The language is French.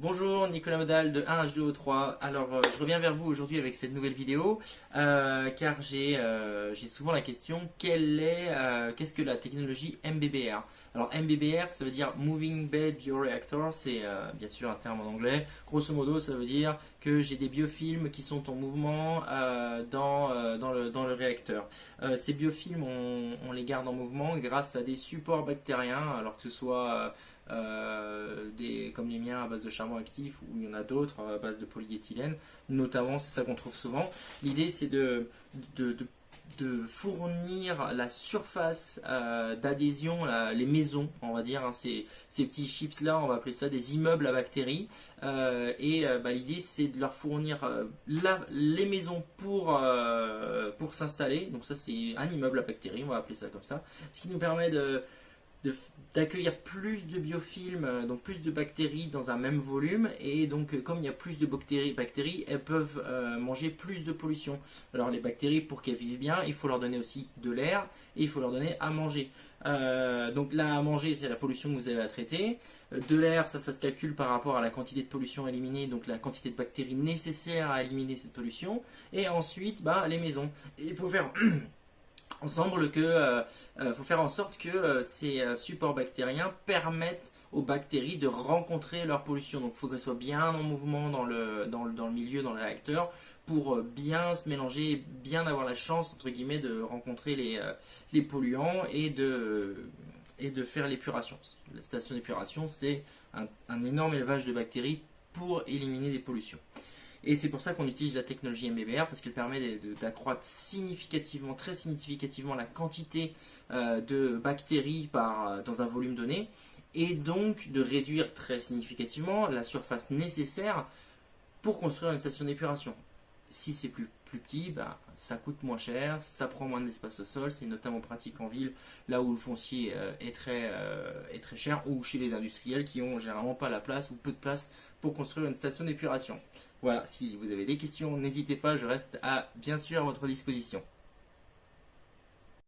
Bonjour, Nicolas Modal de 1H2O3. Alors, je reviens vers vous aujourd'hui avec cette nouvelle vidéo car j'ai souvent la question qu'est-ce que la technologie MBBR? Alors, MBBR, ça veut dire Moving Bed Bioreactor, c'est bien sûr un terme en anglais. Grosso modo, ça veut dire que j'ai des biofilms qui sont en mouvement dans le réacteur. Ces biofilms, on les garde en mouvement grâce à des supports bactériens, alors que ce soit comme les miens à base de charbon actif ou il y en a d'autres à base de polyéthylène, notamment, c'est ça qu'on trouve souvent. L'idée, c'est de, de fournir la surface d'adhésion, les maisons, on va dire, hein, ces petits chips là, on va appeler ça des immeubles à bactéries. L'idée, c'est de leur fournir les maisons pour s'installer. Donc ça, c'est un immeuble à bactéries, on va appeler ça comme ça, ce qui nous permet d'accueillir plus de biofilms, donc plus de bactéries dans un même volume. Et donc, comme il y a plus de bactéries, elles peuvent manger plus de pollution. Alors, les bactéries, pour qu'elles vivent bien, il faut leur donner aussi de l'air et il faut leur donner à manger. Donc, là, à manger, c'est la pollution que vous avez à traiter. De l'air, ça se calcule par rapport à la quantité de pollution éliminée, donc la quantité de bactéries nécessaires à éliminer cette pollution. Et ensuite, les maisons. Et il faut faire ensemble faut faire en sorte que ces supports bactériens permettent aux bactéries de rencontrer leur pollution. Donc il faut qu'elles soient bien en mouvement dans le milieu, dans le réacteur, pour bien se mélanger et bien avoir la chance, entre guillemets, de rencontrer les polluants et de faire l'épuration. La station d'épuration, c'est un énorme élevage de bactéries pour éliminer des pollutions. Et c'est pour ça qu'on utilise la technologie MBBR, parce qu'elle permet d'accroître significativement, très significativement, la quantité de bactéries dans un volume donné, et donc de réduire très significativement la surface nécessaire pour construire une station d'épuration. Si c'est plus petit, ça coûte moins cher, ça prend moins d'espace au sol, c'est notamment pratique en ville, là où le foncier est très cher, ou chez les industriels qui ont généralement pas la place ou peu de place pour construire une station d'épuration. Voilà, si vous avez des questions, n'hésitez pas, je reste bien sûr à votre disposition.